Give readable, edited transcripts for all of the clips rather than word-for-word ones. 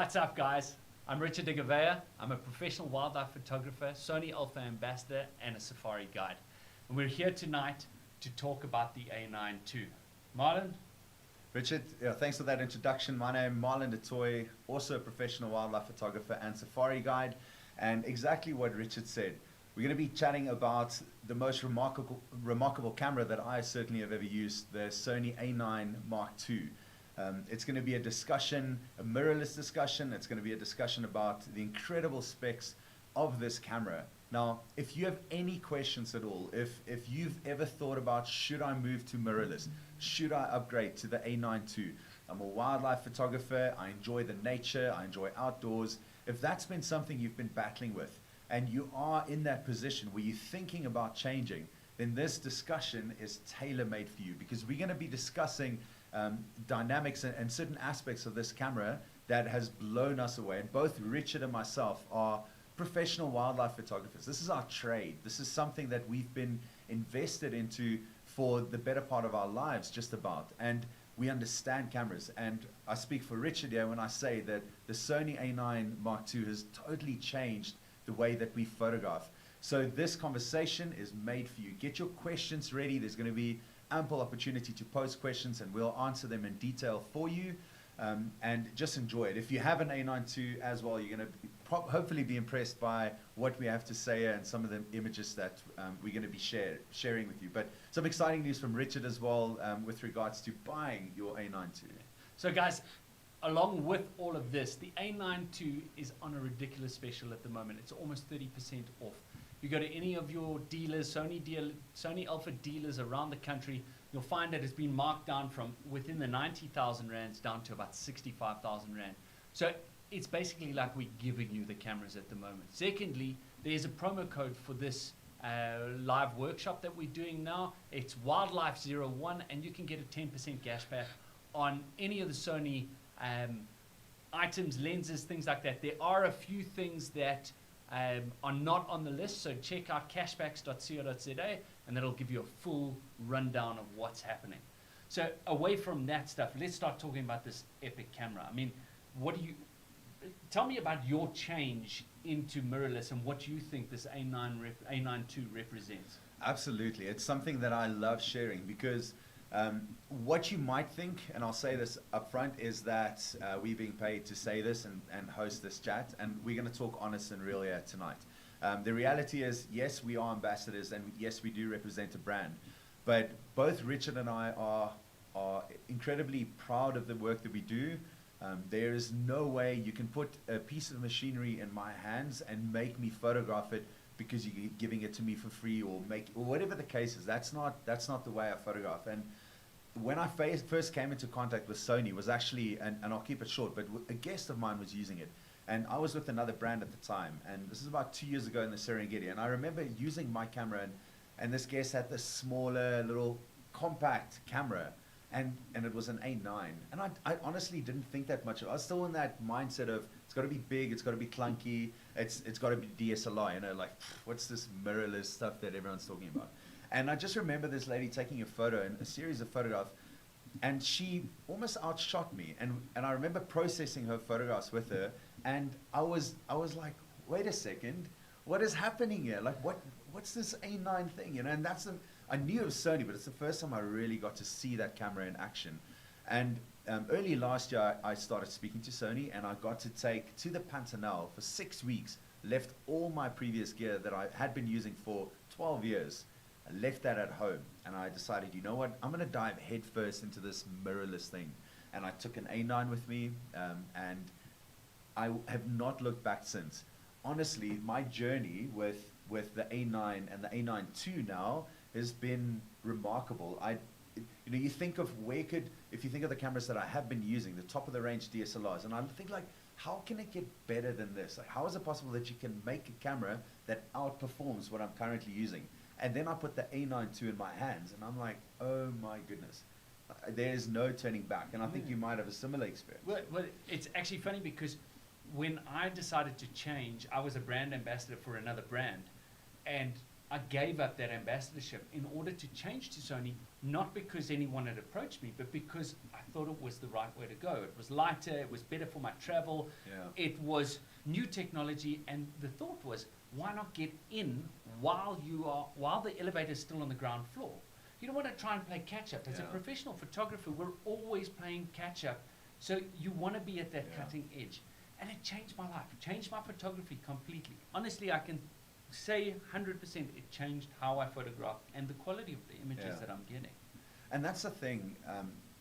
What's up, guys? I'm Richard de Gavea. I'm a professional wildlife photographer, Sony Alpha ambassador, and a safari guide. And we're here tonight to talk about the A9II. Marlon? Richard, thanks for that introduction. My name is Marlon and Richard, also a professional wildlife photographer and safari guide. And exactly what Richard said, we're going to be chatting about the most remarkable camera that I certainly have ever used, the Sony A9II. It's going to be a discussion, a mirrorless discussion. It's going to be a discussion about the incredible specs of this camera. Now, if you have any questions at all, if you've ever thought about, should I move to mirrorless? Should I upgrade to the A9II? I'm a wildlife photographer. I enjoy the nature. I enjoy outdoors. If that's been something you've been battling with, and you are in that position where you're thinking about changing, then this discussion is tailor-made for you, because we're going to be discussing dynamics and certain aspects of this camera that has blown us away. And both Richard and myself are professional wildlife photographers. This is our trade. This is something that we've been invested into for the better part of our lives, just about. And we understand cameras. And I speak for Richard here when I say that the Sony A9II has totally changed the way that we photograph. So this conversation is made for you. Get your questions ready. There's going to be ample opportunity to post questions, and we'll answer them in detail for you. And just enjoy it. If you have an A9II as well, you're going to hopefully be impressed by what we have to say and some of the images that we're going to be sharing with you. But some exciting news from Richard as well with regards to buying your A9II. So guys, along with all of this, the A9II is on a ridiculous special at the moment. It's almost 30% off. You go to any of your dealers, Sony Alpha dealers around the country, you'll find that it's been marked down from within the 90,000 rands down to about 65,000 rand. So it's basically like we're giving you the cameras at the moment. Secondly, there's a promo code for this live workshop that we're doing now. It's Wildlife01, and you can get a 10% cashback on any of the Sony items, lenses, things like that. There are a few things that are not on the list, so check out cashbacks.co.za, and that'll give you a full rundown of what's happening. So away from that stuff, let's start talking about this epic camera. I mean, tell me about your change into mirrorless and what you think this A9II represents. Absolutely. It's something that I love sharing, because what you might think, and I'll say this up front, is that we're being paid to say this and host this chat, and we're going to talk honest and real here tonight. The reality is, yes, we are ambassadors, and yes, we do represent a brand, but both Richard and I are incredibly proud of the work that we do. There is no way you can put a piece of machinery in my hands and make me photograph it because you're giving it to me for free, or whatever the case is. That's not the way I photograph. And when I first came into contact with Sony, was actually, and I'll keep it short, but a guest of mine was using it, and I was with another brand at the time, and this is about 2 years ago in the Serengeti, and I remember using my camera, and this guest had this smaller little compact camera, and it was an A9, and I honestly didn't think that much. I was still in that mindset of, it's got to be big, it's got to be clunky, it's got to be DSLR, you know, like, what's this mirrorless stuff that everyone's talking about? And I just remember this lady taking a photo, and a series of photographs, and she almost outshot me, and I remember processing her photographs with her, and I was like, wait a second, what is happening here? Like, what's this A9 thing, you know? And I knew it was Sony, but it's the first time I really got to see that camera in action. And early last year, I started speaking to Sony, and I got to take to the Pantanal for 6 weeks, left all my previous gear that I had been using for 12 years. I left that at home, and I decided, you know what, I'm going to dive headfirst into this mirrorless thing. And I took an A9 with me, and I have not looked back since. Honestly, my journey with the A9 and the A9II now has been remarkable. You know, you think of if you think of the cameras that I have been using, the top of the range DSLRs, and I think, like, how can it get better than this? Like, how is it possible that you can make a camera that outperforms what I'm currently using? And then I put the A9II in my hands, and I'm like, oh my goodness, there is no turning back. And I think you might have a similar experience. Well, it's actually funny, because when I decided to change, I was a brand ambassador for another brand, and I gave up that ambassadorship in order to change to Sony, not because anyone had approached me, but because I thought it was the right way to go. It was lighter, it was better for my travel, it was new technology, and the thought was, why not get in while the elevator is still on the ground floor? You don't want to try and play catch up. As a professional photographer, we're always playing catch up, so you want to be at that cutting edge. And it changed my life, changed my photography completely. Honestly, I can say 100% it changed how I photograph and the quality of the images that I'm getting. And that's the thing,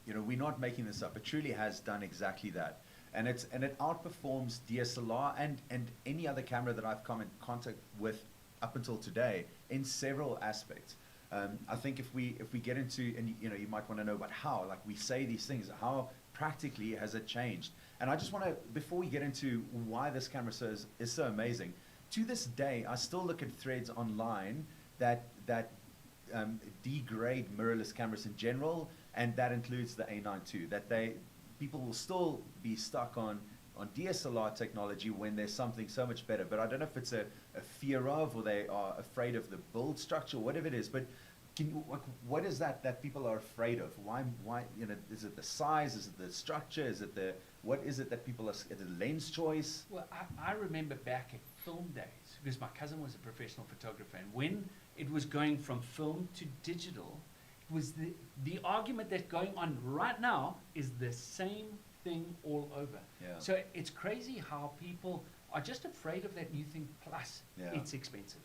we're not making this up. It truly has done exactly that. And it outperforms DSLR and any other camera that I've come in contact with up until today in several aspects. I think if we get into, and you might want to know about how, like we say these things, how practically has it changed? And I just want to, before we get into why this camera is so amazing, to this day, I still look at threads online that degrade mirrorless cameras in general, and that includes the A9II. That people will still be stuck on DSLR technology when there's something so much better. But I don't know if it's a fear of, or they are afraid of the build structure, whatever it is. But what is that people are afraid of? Why? Is it the size? Is it the structure? Is it what is it that people are? Is it a lens choice? Well, I remember back at film days, because my cousin was a professional photographer, and when it was going from film to digital, it was the argument that's going on right now is the same thing all over. So it's crazy how people are just afraid of that new thing, plus it's expensive.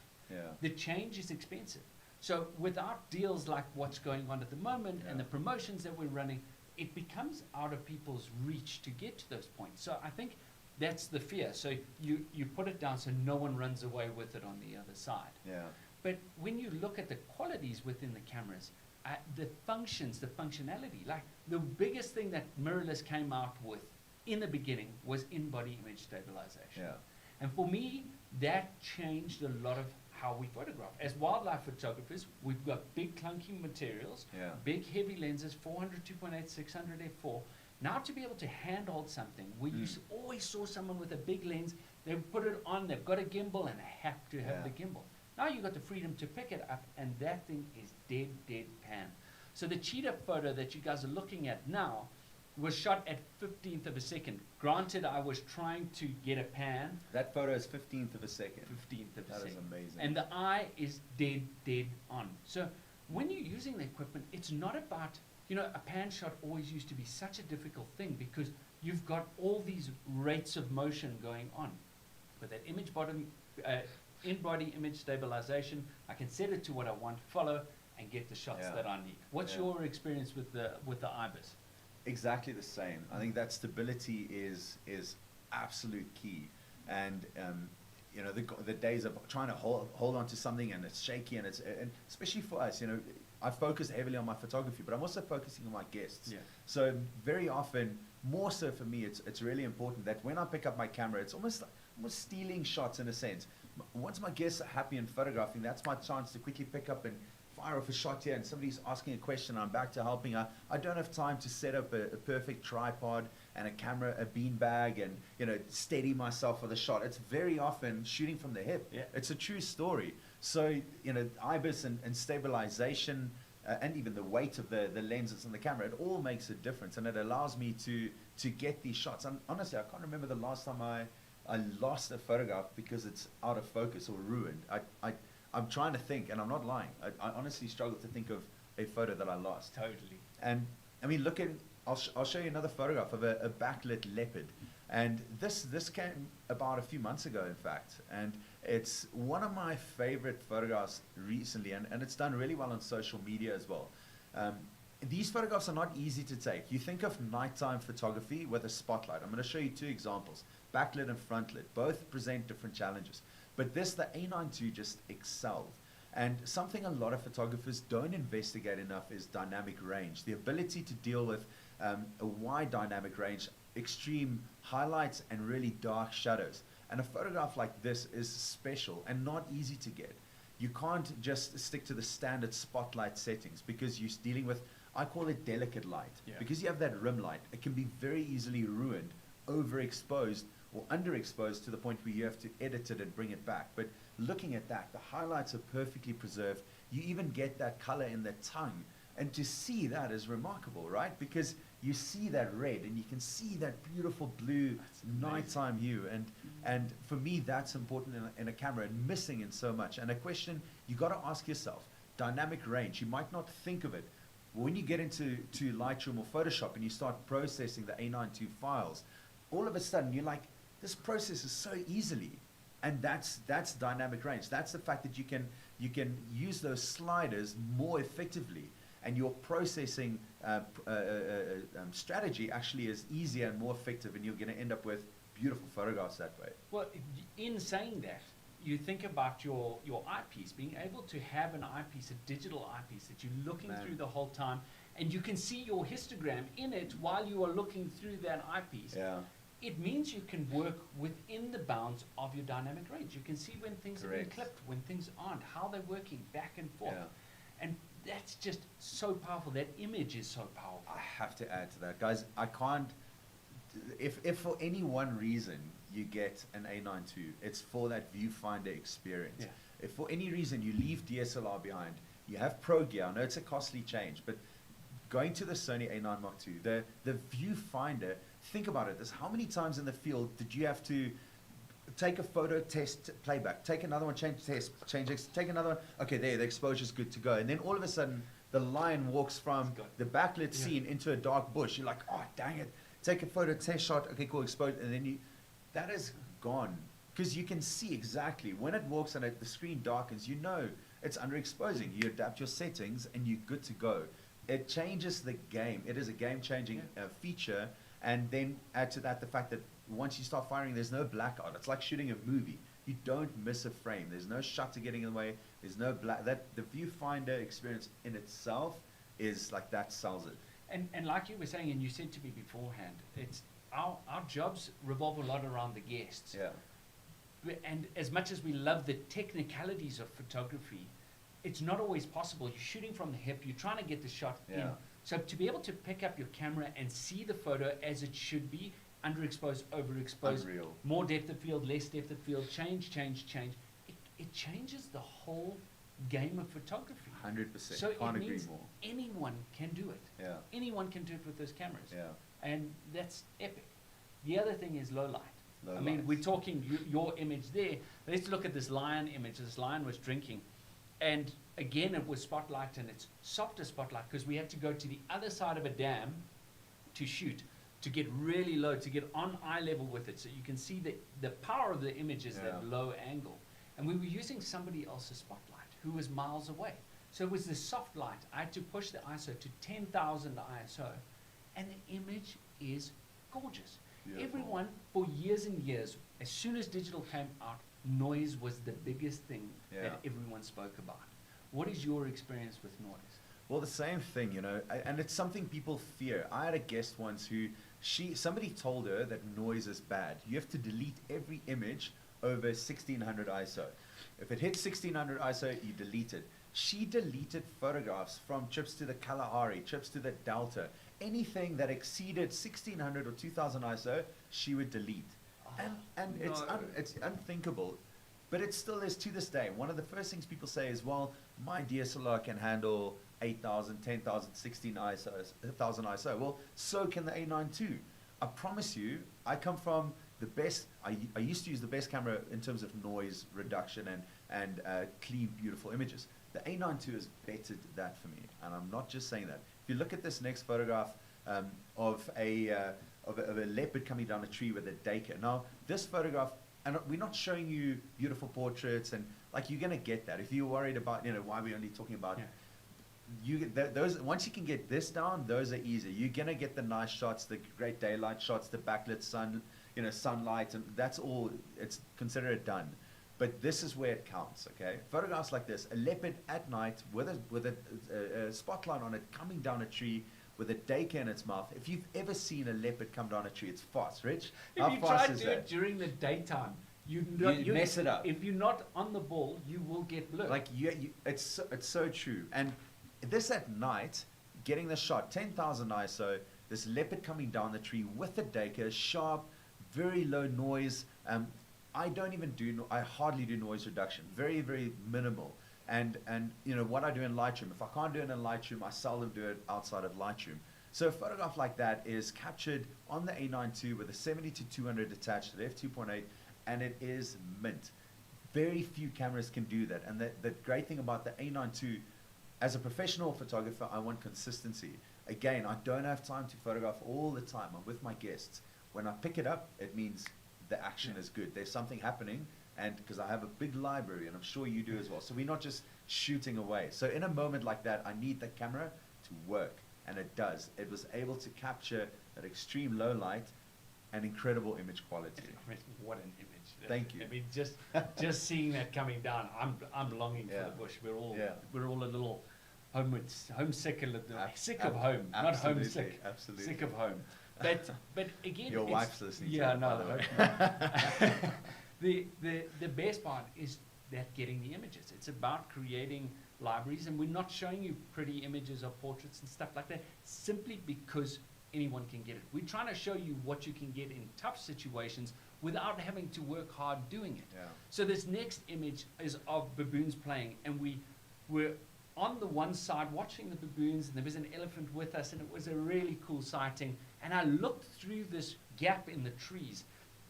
The change is expensive. So without deals like what's going on at the moment and the promotions that we're running, it becomes out of people's reach to get to those points. So I think that's the fear. So you put it down so no one runs away with it on the other side. But when you look at the qualities within the cameras, the functions, the functionality, like the biggest thing that mirrorless came out with in the beginning was in-body image stabilization. And for me, that changed a lot of how we photograph. As wildlife photographers, we've got big clunky materials, big heavy lenses, 400 2.8, 600 f4. Now to be able to handhold something, we always saw someone with a big lens, they put it on, they've got a gimbal and they have to have the gimbal. Now you've got the freedom to pick it up, and that thing is dead pan. So the cheetah photo that you guys are looking at now was shot at 15th of a second. Granted, I was trying to get a pan. That photo is 15th of a second. 15th of a second. That is amazing. And the eye is dead on. So when you're using the equipment, it's not about, a pan shot always used to be such a difficult thing because you've got all these rates of motion going on. With that in-body image stabilization, I can set it to what I want, follow, and get the shots that I need. What's your experience with the IBIS? Exactly the same. I think that stability is absolute key, and the days of trying to hold on to something and it's shaky and especially for us, I focus heavily on my photography, but I'm also focusing on my guests. So very often, more so for me, it's really important that when I pick up my camera, it's almost stealing shots in a sense. Once my guests are happy in photographing, that's my chance to quickly pick up and fire off a shot here, and somebody's asking a question, I'm back to helping. I don't have time to set up a perfect tripod and a camera, a beanbag, and steady myself for the shot. It's very often shooting from the hip. It's a true story. So IBIS and stabilization and even the weight of the lenses in the camera, it all makes a difference, and it allows me to get these shots. And honestly, I can't remember the last time I lost a photograph because it's out of focus or ruined. I'm trying to think, and I'm not lying. I honestly struggle to think of a photo that I lost. Totally. And I mean, I'll show you another photograph of a backlit leopard. And this came about a few months ago, in fact. And it's one of my favorite photographs recently, and it's done really well on social media as well. These photographs are not easy to take. You think of nighttime photography with a spotlight. I'm going to show you two examples, backlit and frontlit. Both present different challenges. But the A9II just excelled. And something a lot of photographers don't investigate enough is dynamic range. The ability to deal with a wide dynamic range, extreme highlights and really dark shadows. And a photograph like this is special and not easy to get. You can't just stick to the standard spotlight settings because you're dealing with, I call it delicate light. Because you have that rim light, it can be very easily ruined, overexposed, or underexposed to the point where you have to edit it and bring it back. But looking at that, the highlights are perfectly preserved. You even get that color in the tongue. And to see that is remarkable, right? Because you see that red and you can see that beautiful blue nighttime hue. And for me, that's important in a camera and missing in so much. And a question you got to ask yourself, dynamic range, you might not think of it. When you get into Lightroom or Photoshop and you start processing the A9II files, all of a sudden you're like, this processes so easily. And that's dynamic range. That's the fact that you can use those sliders more effectively. And your processing strategy actually is easier and more effective, and you're going to end up with beautiful photographs that way. Well, in saying that, you think about your eyepiece, being able to have an eyepiece, a digital eyepiece that you're looking through the whole time, and you can see your histogram in it while you are looking through that eyepiece. Yeah. It means you can work within the bounds of your dynamic range. You can see when things have been clipped, when things aren't, how they're working back and forth. Yeah. And that's just so powerful. That image is so powerful. I have to add to that, guys. I can't. If for any one reason you get an A9II, it's for that viewfinder experience. Yeah. If for any reason you leave DSLR behind, you have pro gear. I know it's a costly change, but going to the Sony A9 Mark II, the viewfinder. Think about it. This how many times in the field did you have to take a photo, test, playback, take another one, change, test, change, take another one. Okay, there, the exposure's good to go. And then all of a sudden, the lion walks from the backlit scene into a dark bush. You're like, oh, dang it. Take a photo, test shot, okay, cool, expose. And then that is gone. Because you can see exactly, when it walks and the screen darkens, you know it's underexposing. You adapt your settings and you're good to go. It changes the game. It is a game-changing feature. And then add to that the fact that once you start firing, there's no blackout. It's like shooting a movie. You don't miss a frame. There's no shutter getting in the way. There's no the viewfinder experience in itself is like that sells it. And like you were saying, and you said to me beforehand, it's our jobs revolve a lot around the guests. Yeah. And as much as we love the technicalities of photography, it's not always possible. You're shooting from the hip. You're trying to get the shot in. So to be able to pick up your camera and see the photo as it should be, underexposed, overexposed, Unreal. more depth of field, less depth of field, change. It changes the whole game of photography. 100%. So Can't it agree means more. anyone can do it. Yeah. Anyone can do it with those cameras. Yeah. And that's epic. The other thing is low light. Low I mean, lights. we're talking your image there. Let's look at this lion image. This lion was drinking. And again, it was spotlight, and it's softer spotlight because we had to go to the other side of a dam to shoot, to get really low, to get on eye level with it. So you can see the power of the image is that low angle. And we were using somebody else's spotlight who was miles away. So it was this soft light. I had to push the ISO to 10,000 ISO. And the image is gorgeous. Beautiful. Everyone, for years and years, as soon as digital came out, noise was the biggest thing that everyone spoke about. What is your experience with noise? Well, the same thing, you know, and it's something people fear. I had a guest once who somebody told her that noise is bad. You have to delete every image over 1600 ISO. If it hits 1600 ISO, you delete it. She deleted photographs from trips to the Kalahari, trips to the Delta. Anything that exceeded 1600 or 2000 ISO, she would delete. And it's unthinkable. But it still is to this day. One of the first things people say is, well, my DSLR can handle 8,000, 10,000, 16 ISOs, 1,000 ISO. Well, so can the A9II. I promise you, I come from the best. I used to use the best camera in terms of noise reduction and clean, beautiful images. The A9II has bettered that for me, and I'm not just saying that. If you look at this next photograph of a leopard coming down a tree with a Dacre. Now, this photograph, and we're not showing you beautiful portraits, and like you're gonna get that. If you're worried about, why we're only talking about, you get those. Once you can get this down, those are easy. You're gonna get the nice shots, the great daylight shots, the backlit sun, sunlight, and that's all. It's considered done. But this is where it counts, okay? Photographs like this, a leopard at night with a spotlight on it coming down a tree with a Dacre in its mouth. If you've ever seen a leopard come down a tree, it's fast, Rich. How If you fast try is to do that? it during the daytime, you mess it up. If you're not on the ball, you will get blurred. Like it's so true. And this at night, getting the shot, 10,000 ISO, this leopard coming down the tree with a Dacre, sharp, very low noise. I don't even do, I hardly do noise reduction, very, very minimal. And you know, what I do in Lightroom, if I can't do it in Lightroom, I seldom do it outside of Lightroom. So a photograph like that is captured on the A9II with a 70-200 attached at f2.8, and it is mint. Very few cameras can do that. And the great thing about the A9II, as a professional photographer, I want consistency. Again, I don't have time to photograph all the time. I'm with my guests. When I pick it up, it means the action is good. There's something happening, and because I have a big library, and I'm sure you do as well. So we're not just shooting away. So in a moment like that, I need the camera to work, and it does. It was able to capture that extreme low light and incredible image quality. What an image! Thank you. I mean, just seeing that coming down, I'm longing for the bush. We're all a little homesick, a little sick of home, not homesick. Absolutely. Sick of home. But again, your wife's listening. Yeah, to no. The best part is that getting the images. It's about creating libraries, and we're not showing you pretty images of portraits and stuff like that simply because anyone can get it. We're trying to show you what you can get in tough situations without having to work hard doing it. Yeah. So this next image is of baboons playing, and we were on the one side watching the baboons, and there was an elephant with us, and it was a really cool sighting. And I looked through this gap in the trees,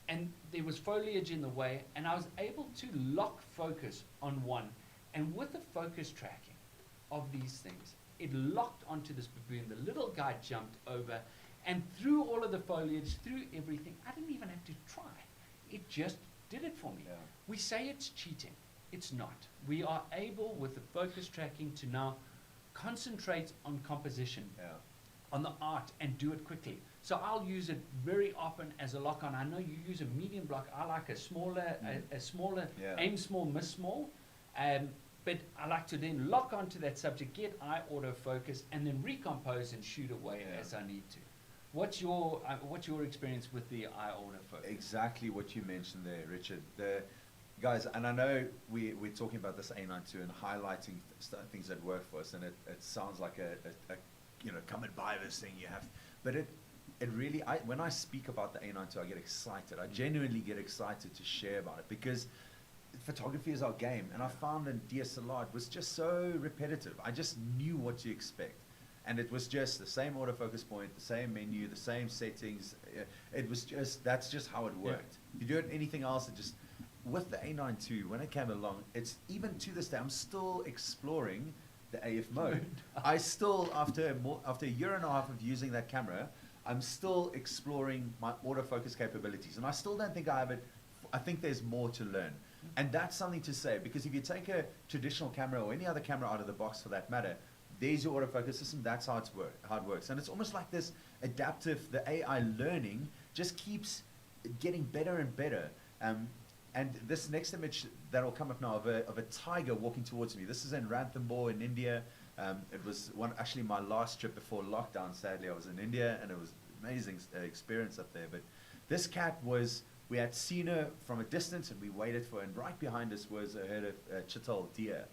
and there was foliage in the way, and I was able to lock focus on one. And with the focus tracking of these things, it locked onto this baboon. The little guy jumped over, and through all of the foliage, through everything, I didn't even have to try. It just did it for me. Yeah. We say it's cheating. It's not. We are able, with the focus tracking, to now concentrate on composition, on the art, and do it quickly. So I'll use it very often as a lock-on. I know you use a medium block. I like a smaller, aim small, miss small. But I like to then lock onto that subject, get eye autofocus, and then recompose and shoot away as I need to. What's your experience with the eye autofocus? Exactly what you mentioned there, Richard. Guys, and I know we're talking about this A9II and highlighting things that work for us, and it sounds like a come and buy this thing you have, but it really, when I speak about the A9II, I get excited. I genuinely get excited to share about it because photography is our game, and I found in DSLR it was just so repetitive. I just knew what to expect, and it was just the same autofocus point, the same menu, the same settings. It was just, that's just how it worked. You do it anything else, it just, with the A9II, when it came along, it's even to this day, I'm still exploring the AF mode. I still, after a year and a half of using that camera, I'm still exploring my autofocus capabilities, and I still don't think I have it. I think there's more to learn. And that's something to say, because if you take a traditional camera or any other camera out of the box for that matter, there's your autofocus system, that's how it works. And it's almost like this adaptive, the AI learning just keeps getting better and better. And this next image that will come up now of a tiger walking towards me, this is in Ranthambore in India. It was actually my last trip before lockdown, sadly. I was in India, and it was an amazing experience up there. But this cat we had seen her from a distance, and we waited for her, and right behind us was a herd of chital deer.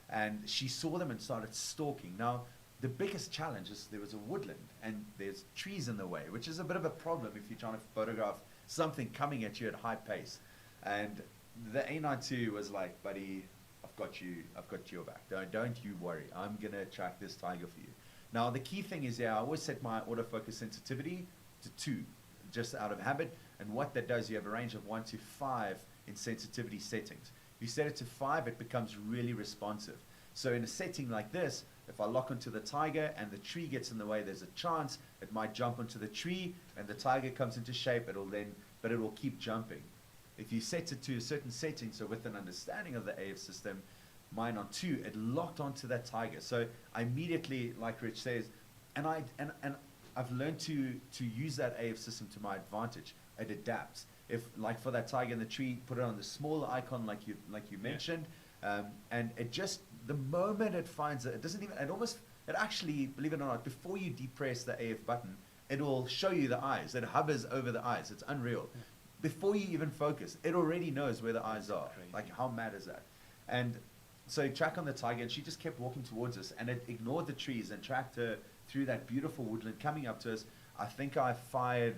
And she saw them and started stalking. Now, the biggest challenge is there was a woodland, and there's trees in the way, which is a bit of a problem if you're trying to photograph something coming at you at high pace. And the A9II was like, buddy, I've got your back. Don't you worry. I'm going to track this tiger for you. Now, the key thing is, I always set my autofocus sensitivity to 2, just out of habit. And what that does, you have a range of 1 to 5 in sensitivity settings. If you set it to 5, it becomes really responsive. So in a setting like this, if I lock onto the tiger and the tree gets in the way, there's a chance it might jump onto the tree, and the tiger comes into shape, but it will keep jumping. If you set it to a certain setting, so with an understanding of the AF system, mine on 2, it locked onto that tiger. So I immediately, like Rich says, and I've learned to use that AF system to my advantage. It adapts. If, like for that tiger in the tree, put it on the smaller icon like you mentioned, and it just, the moment it finds it, it actually, believe it or not, before you depress the AF button, it will show you the eyes. It hovers over the eyes. It's unreal. Yeah. Before you even focus, it already knows where the eyes are. Crazy. Like, how mad is that? And so track on the tiger, and she just kept walking towards us, and it ignored the trees and tracked her through that beautiful woodland coming up to us. I think I fired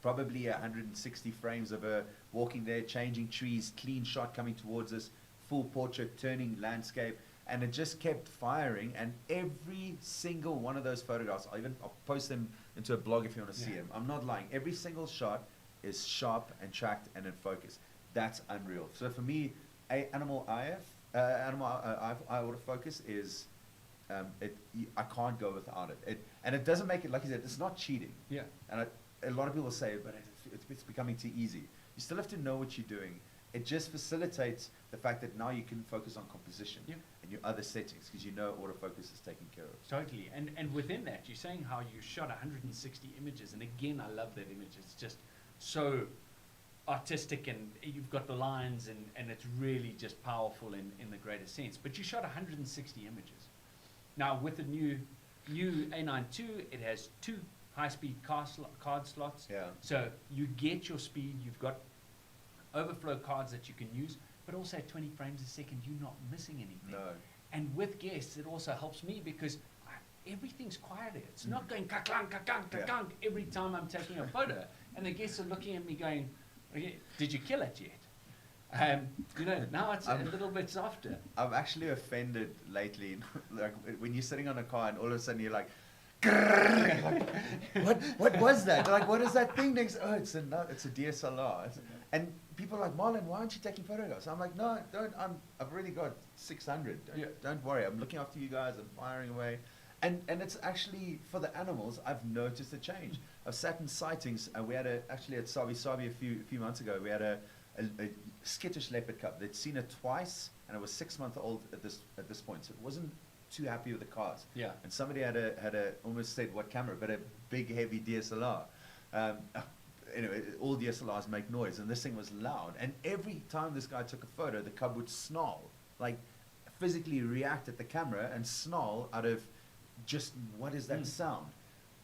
probably 160 frames of her walking there, changing trees, clean shot coming towards us, full portrait, turning landscape, and it just kept firing. And every single one of those photographs, I'll post them into a blog if you want to see them. I'm not lying. Every single shot is sharp and tracked and in focus. That's unreal. So for me, animal eye autofocus is I can't go without it. And it doesn't make it, like you said, it's not cheating. Yeah. And a lot of people say, but it's becoming too easy. You still have to know what you're doing. It just facilitates the fact that now you can focus on composition and your other settings, because you know autofocus is taken care of. Totally. And within that, you're saying how you shot 160 images. And again, I love that image. It's just so artistic, and you've got the lines, and it's really just powerful in the greatest sense. But you shot 160 images. Now, with the new A9II, it has 2 high-speed card slots. Yeah. So you get your speed. You've got overflow cards that you can use, but also at 20 frames a second, you're not missing anything. No. And with guests, it also helps me because everything's quieter. It's not going ka-clunk, ka-clunk, ka-clunk every time I'm taking a photo. And the guests are looking at me going, okay, did you kill it yet? Now it's a little bit softer. I'm actually offended lately, like when you're sitting on a car and all of a sudden you're like, what was that? They're like, what is that thing next? Oh, it's a DSLR. And people are like, Marlon, why aren't you taking photographs? I'm like, no, don't. I've already got 600. Don't worry. I'm looking after you guys. I'm firing away. And it's actually, for the animals, I've noticed a change. I've sat in sightings, and we had actually at Sabi Sabi a few months ago, we had a skittish leopard cub. They'd seen it twice, and it was 6 months old at this point, so it wasn't too happy with the cars. Yeah. And somebody had a almost said what camera, but a big heavy DSLR. Anyway, all DSLRs make noise, and this thing was loud. And every time this guy took a photo, the cub would snarl, like physically react at the camera and snarl out of just what is that sound.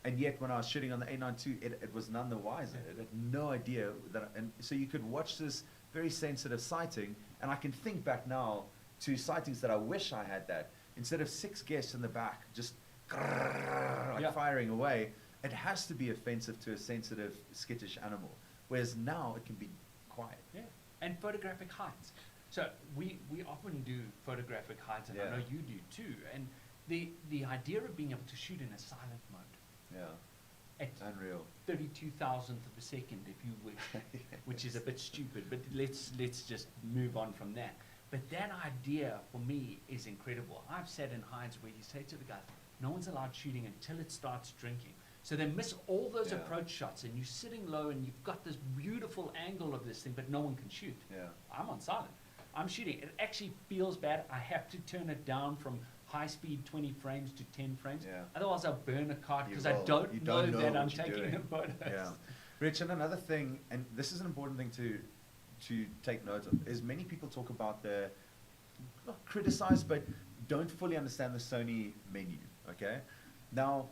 And yet when I was shooting on the A9II, it was none the wiser. It had no idea that. And so you could watch this very sensitive sighting, and I can think back now to sightings that I wish I had that. Instead of 6 guests in the back just firing away, it has to be offensive to a sensitive, skittish animal. Whereas now it can be quiet. Yeah. And photographic heights. So we often do photographic heights, and I know you do too. And the idea of being able to shoot in a silent mode. Yeah. At Unreal. 32,000th of a second, if you wish, which is a bit stupid, but let's just move on from that. But that idea for me is incredible. I've sat in hides where you say to the guy, no one's allowed shooting until it starts drinking. So they miss all those approach shots, and you're sitting low, and you've got this beautiful angle of this thing, but no one can shoot. Yeah. I'm on silent. I'm shooting. It actually feels bad. I have to turn it down from high speed 20 frames to 10 frames. Yeah. Otherwise, I'll burn a card because I don't know that I'm taking the photos. Yeah. Rich, and another thing, and this is an important thing to take note of, is many people talk about not criticize, but don't fully understand the Sony menu. Okay. Now,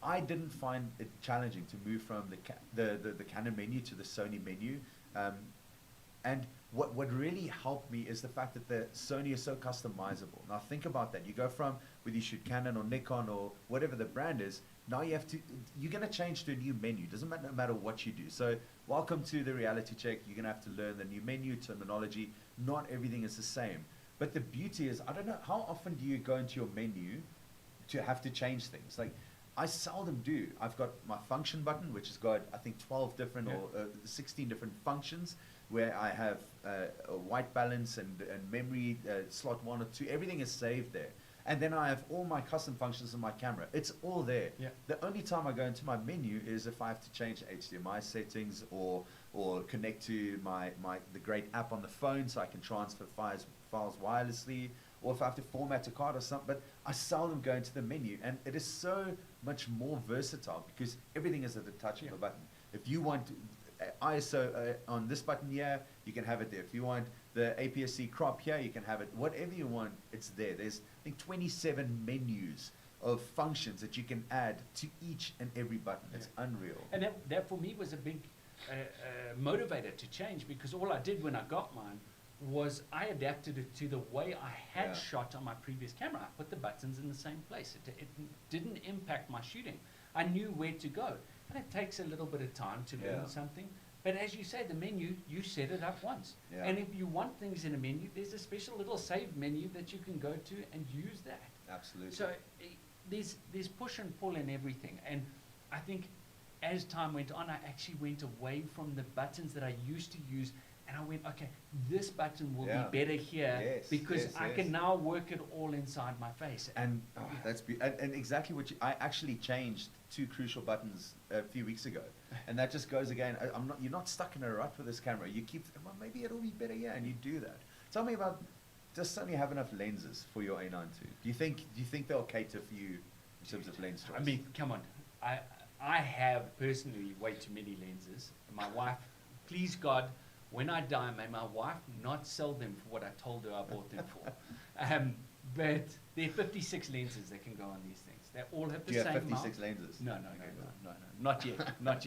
I didn't find it challenging to move from the Canon menu to the Sony menu, and what really helped me is the fact that the Sony is so customizable. Now think about that. You go from whether you shoot Canon or Nikon or whatever the brand is. Now you're going to change to a new menu. Doesn't matter what you do. So welcome to the reality check. You're going to have to learn the new menu terminology. Not everything is the same. But the beauty is, I don't know, how often do you go into your menu to have to change things? Like, I seldom do. I've got my function button, which has got, I think, 12 different or 16 different functions, where I have a white balance and memory slot 1 or 2. Everything is saved there. And then I have all my custom functions on my camera. It's all there. Yeah. The only time I go into my menu is if I have to change HDMI settings or connect to the great app on the phone so I can transfer files wirelessly, or if I have to format a card or something. But I seldom go into the menu, and it is so much more versatile because everything is at the touch of a button. If you want ISO on this button here, you can have it there. If you want the APS-C crop here, you can have it. Whatever you want, it's there. There's, I think, 27 menus of functions that you can add to each and every button. It's unreal. And that for me was a big motivator to change, because all I did when I got mine was I adapted it to the way I had shot on my previous camera. I put the buttons in the same place. It didn't impact my shooting. I knew where to go. and it takes a little bit of time to Yeah. learn something. But as you say, the menu, you set it up once. Yeah. And if you want things in a menu, there's a special little save menu that you can go to and use that. Absolutely. So there's push and pull in everything. And I think as time went on, I actually went away from the buttons that I used to use, and I went, okay, this button will Yeah. be better here Yes, because yes, I yes. can now work it all inside my face. And and exactly what I actually changed 2 crucial buttons a few weeks ago, and that just goes again. You're not stuck in a rut with this camera. You keep, well, maybe it'll be better, yeah, and you do that. Tell me about, does Sony have enough lenses for your A9II? Do you think they'll cater for you in terms of lens choice? I mean, come on. I have personally way too many lenses. My wife, please God, when I die, may my wife not sell them for what I told her I bought them for. But there are 56 lenses that can go on these things. They all have the Do you same have mount. 56 lenses? No, not yet, not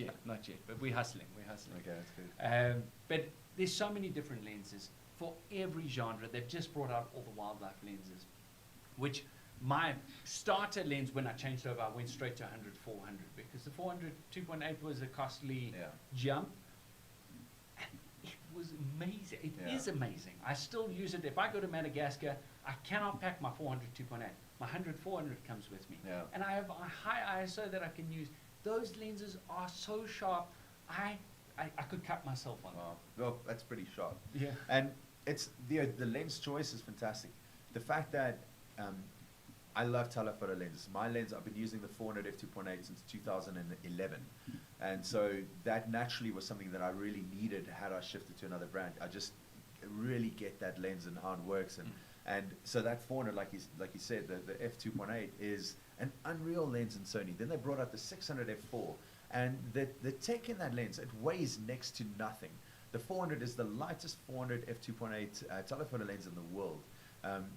yet. But we're hustling. Okay, that's good. But there's so many different lenses for every genre. They've just brought out all the wildlife lenses, which my starter lens, when I changed over, I went straight to 100-400 because the 400 2.8 was a costly Yeah. jump. And it was amazing. It Yeah. is amazing. I still use it. If I go to Madagascar, I cannot pack my 400 2.8. My 100-400 comes with me. Yeah. And I have a high ISO that I can use. Those lenses are so sharp, I could cut myself on them. Wow. Well, that's pretty sharp. Yeah. And it's the lens choice is fantastic. The fact that I love telephoto lenses. My lens, I've been using the 400 f2.8 since 2011, and so that naturally was something that I really needed. Had I shifted to another brand, I just really get that lens and how it works, and so that 400, like you said, the f2.8 is an unreal lens in Sony. Then they brought out the 600 f4, and the tech in that lens, it weighs next to nothing. The 400 is the lightest 400 f2.8 telephoto lens in the world.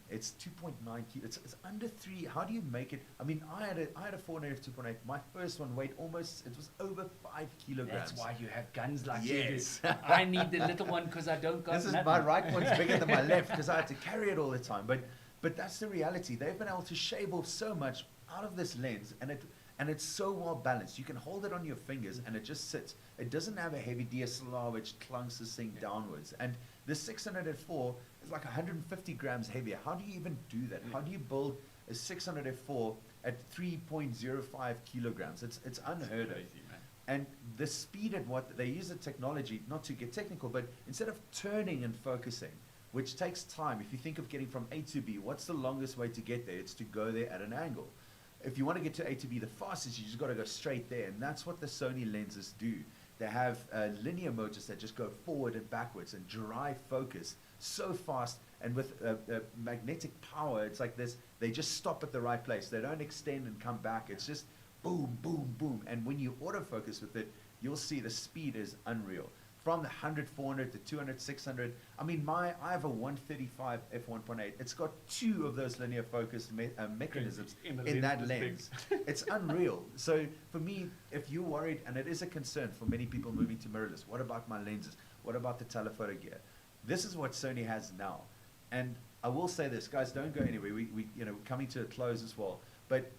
It's 2.9 kilos. It's under 3. How do you make it? I mean, I had a 400 f2.8. My first one weighed it was over 5 kilograms. That's why you have guns like Yes. you do. I need the little one because I don't got This is nothing. my right one's bigger than my left because I had to carry it all the time. But that's the reality. They've been able to shave off so much out of this lens, and it's so well balanced. You can hold it on your fingers and it just sits. It doesn't have a heavy DSLR which clunks this thing downwards. And the 600 f4 is like 150 grams heavier. How do you even do that? How do you build a 600 f4 at 3.05 kilograms? It's unheard of. Crazy, man. And the speed at what they use the technology, not to get technical, but instead of turning and focusing, which takes time. If you think of getting from A to B, what's the longest way to get there? It's to go there at an angle. If you want to get to A to B the fastest, you just got to go straight there. And that's what the Sony lenses do. They have linear motors that just go forward and backwards and drive focus so fast. And with magnetic power, it's like this. They just stop at the right place. They don't extend and come back. It's just boom, boom, boom. And when you autofocus with it, you'll see the speed is unreal. From the 100, 400 to 200, 600. I mean, I have a 135 f1.8. It's got 2 of those linear focus mechanisms in that lens. It's unreal. So for me, if you're worried, and it is a concern for many people moving to mirrorless, what about my lenses? What about the telephoto gear? This is what Sony has now. And I will say this, guys, don't go anywhere. We coming to a close as well. But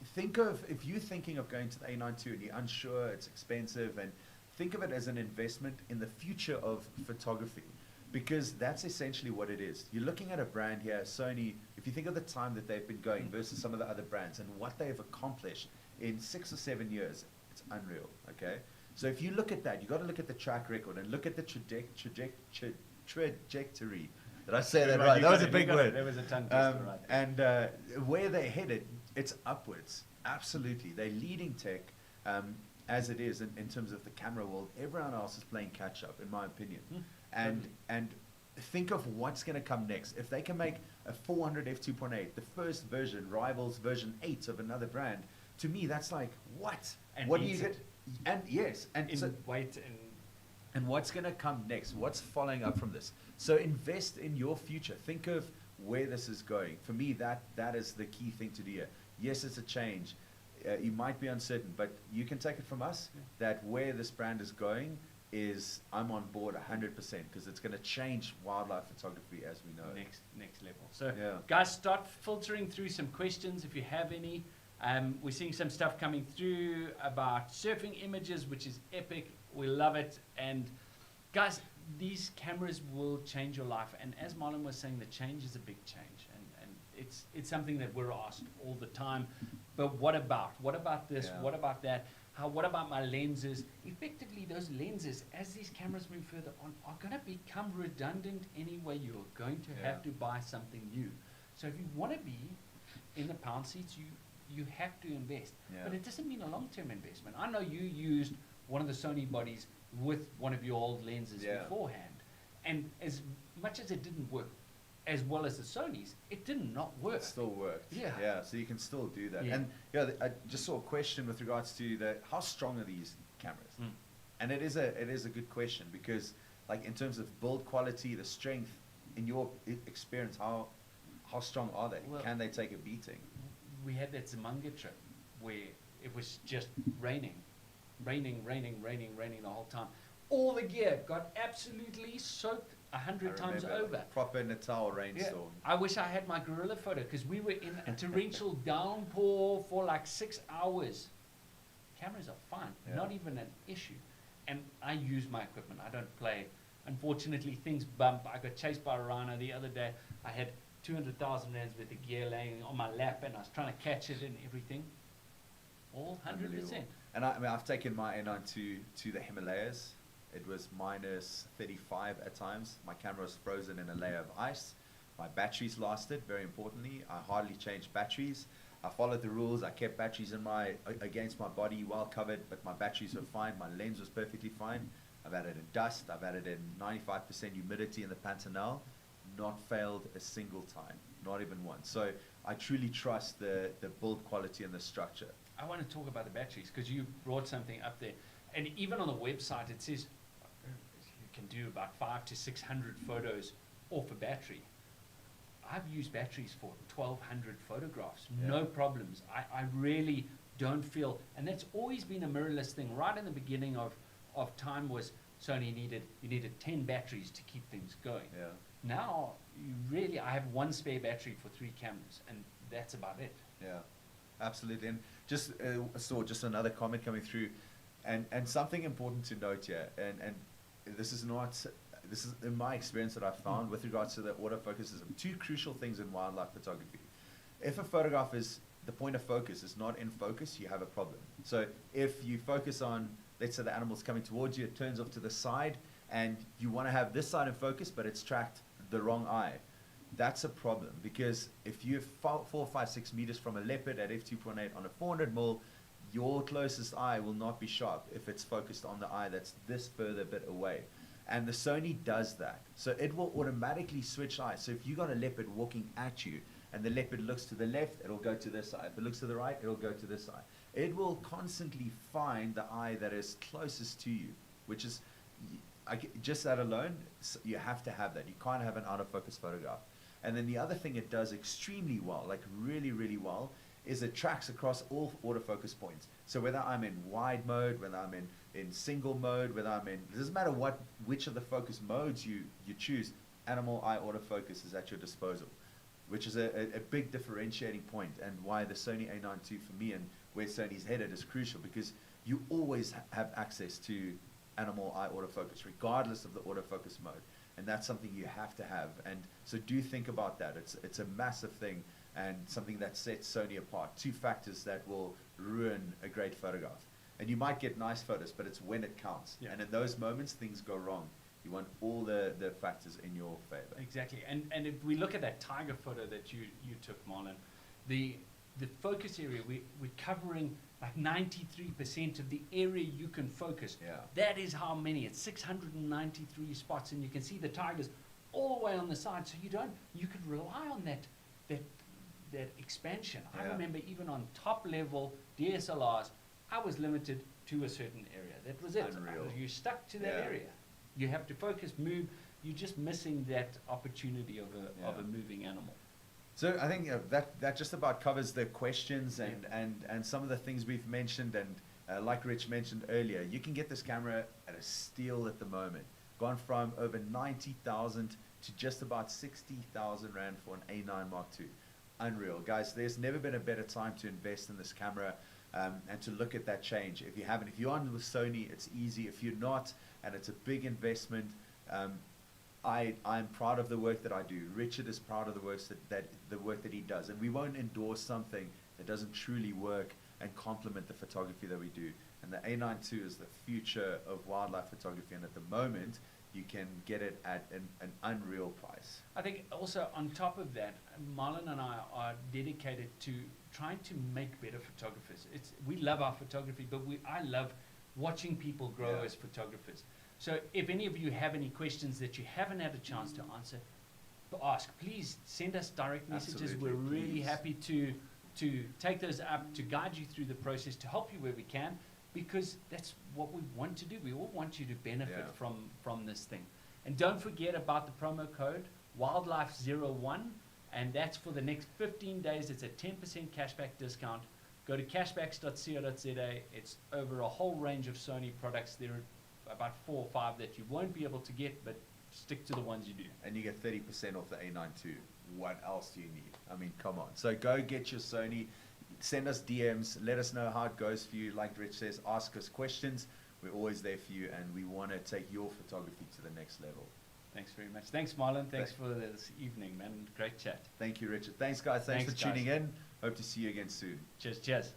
think of, if you're thinking of going to the A9II and you're unsure, it's expensive, and think of it as an investment in the future of photography, because that's essentially what it is. You're looking at a brand here, Sony. If you think of the time that they've been going versus some of the other brands and what they've accomplished in 6 or 7 years, it's unreal, okay? So if you look at that, you've got to look at the track record and look at the trajectory. Did I say that right? That was a big word. There was a tongue twister right there. And where they're headed, it's upwards. Absolutely. They're leading tech. As it is in terms of the camera world, everyone else is playing catch up, in my opinion. And think of what's going to come next. If they can make a 400 f2.8, the first version rivals version 8 of another brand, to me that's like what? And what do you beats get? it. And yes, and In so, weight and what's going to come next? What's following up from this? So invest in your future. Think of where this is going. For me, that is the key thing to do here. Yes, it's a change. You might be uncertain, but you can take it from us that where this brand is going is, I'm on board 100%, because it's going to change wildlife photography as we know it. next level. So Yeah. guys, start filtering through some questions if you have any. We're seeing some stuff coming through about surfing images, which is epic. We love it. And guys, these cameras will change your life. And as Marlon was saying, the change is a big change. And it's something that we're asked all the time. But what about? What about this? Yeah. What about that? What about my lenses? Effectively, those lenses, as these cameras move further on, are going to become redundant anyway. You're going to have to buy something new. So if you want to be in the pound seats, you have to invest. Yeah. But it doesn't mean a long-term investment. I know you used one of the Sony bodies with one of your old lenses beforehand. And as much as it didn't work as well as the Sonys, it did not work. It still worked. Yeah. Yeah, so you can still do that. Yeah. And I just saw a question with regards to how strong are these cameras? Mm. And it is a good question because, like, in terms of build quality, the strength, in your experience, how strong are they? Well, Can they take a beating? We had that Zamanga trip where it was just raining the whole time. All the gear got absolutely soaked 100 times over. Proper Natal rainstorm. I wish I had my gorilla photo because we were in a torrential downpour for like 6 hours. Cameras are fine, not even an issue. And I use my equipment. I don't play. Unfortunately, things bump. I got chased by a rhino the other day. I had 200,000 rands worth of gear laying on my lap and I was trying to catch it and everything. All 100%. And I've taken my A9II to the Himalayas. It was minus 35 at times. My camera was frozen in a layer of ice. My batteries lasted, very importantly. I hardly changed batteries. I followed the rules. I kept batteries against my body well covered, but my batteries were fine. My lens was perfectly fine. I've added in dust. I've added in 95% humidity in the Pantanal. Not failed a single time, not even once. So I truly trust the build quality and the structure. I want to talk about the batteries because you brought something up there. And even on the website, it says you can do about 500 to 600 photos off a battery. I've used batteries for 1,200 photographs, no problems. I really don't feel, and that's always been a mirrorless thing. Right in the beginning of time was Sony you needed 10 batteries to keep things going. Yeah. Now, I have one spare battery for 3 cameras, and that's about it. Yeah, absolutely. And just saw just another comment coming through, and something important to note here, and this is in my experience that I've found with regards to the autofocus is 2 crucial things in wildlife photography. If a photograph the point of focus is not in focus, you have a problem. So if you focus on, let's say the animal's coming towards you, it turns off to the side, and you want to have this side in focus, but it's tracked the wrong eye. That's a problem, because if you're 4, 5, 6 meters from a leopard at f2.8 on a 400mm, your closest eye will not be sharp if it's focused on the eye that's this further bit away. And the Sony does that. So it will automatically switch eyes. So if you got a leopard walking at you and the leopard looks to the left, it'll go to this eye. If it looks to the right, it'll go to this eye. It will constantly find the eye that is closest to you, which is, just that alone, you have to have that. You can't have an out of focus photograph. And then the other thing it does extremely well, like really, really well, is it tracks across all autofocus points. So whether I'm in wide mode, whether I'm in single mode, whether I'm in, it doesn't matter which of the focus modes you choose, animal eye autofocus is at your disposal, which is a big differentiating point, and why the Sony A9II for me and where Sony's headed is crucial, because you always have access to animal eye autofocus, regardless of the autofocus mode. And that's something you have to have. And so do think about that. It's a massive thing, and something that sets Sony apart. 2 factors that will ruin a great photograph. And you might get nice photos, but it's when it counts. Yeah. And in those moments, things go wrong. You want all the factors in your favor. Exactly. And if we look at that tiger photo that you took, Marlon, the focus area, we're covering like 93% of the area you can focus. Yeah. That is how many. It's 693 spots, and you can see the tigers all the way on the side. So you could rely on that expansion. I remember even on top level DSLRs, I was limited to a certain area. That was it. Unreal. You stuck to that area. You have to focus, move. You're just missing that opportunity of a moving animal. So I think that just about covers the questions and some of the things we've mentioned. And like Rich mentioned earlier, you can get this camera at a steal at the moment. Gone from over 90,000 to just about 60,000 Rand for an A9 Mark II. unreal. Guys, there's never been a better time to invest in this camera and to look at that change. If you haven't, if you're on with Sony, it's easy. If you're not, and it's a big investment, I'm proud of the work that I do. Richard is proud of the work the work that he does, and we won't endorse something that doesn't truly work and complement the photography that we do. And the A9II is the future of wildlife photography, and at the moment, you can get it at an unreal price. I think also on top of that, Marlon and I are dedicated to trying to make better photographers. We love our photography, but I love watching people grow as photographers. So if any of you have any questions that you haven't had a chance to answer, ask. Please send us direct messages. Absolutely, We're really please. happy to take those up, to guide you through the process, to help you where we can, because that's what we want to do. We all want you to benefit from this thing. And don't forget about the promo code Wildlife01, and that's for the next 15 days. It's a 10% cashback discount. Go to cashbacks.co.za. It's over a whole range of Sony products. There are about 4 or 5 that you won't be able to get, but stick to the ones you do. And you get 30% off the A9II. What else do you need? I mean, come on. So go get your Sony. Send us DMs. Let us know how it goes for you. Like Rich says, ask us questions. We're always there for you, and we want to take your photography to the next level. Thanks very much. Thanks, Marlon. Thanks for this evening, man. Great chat. Thank you, Richard. Thanks, guys. Thanks for tuning in. Hope to see you again soon. Cheers.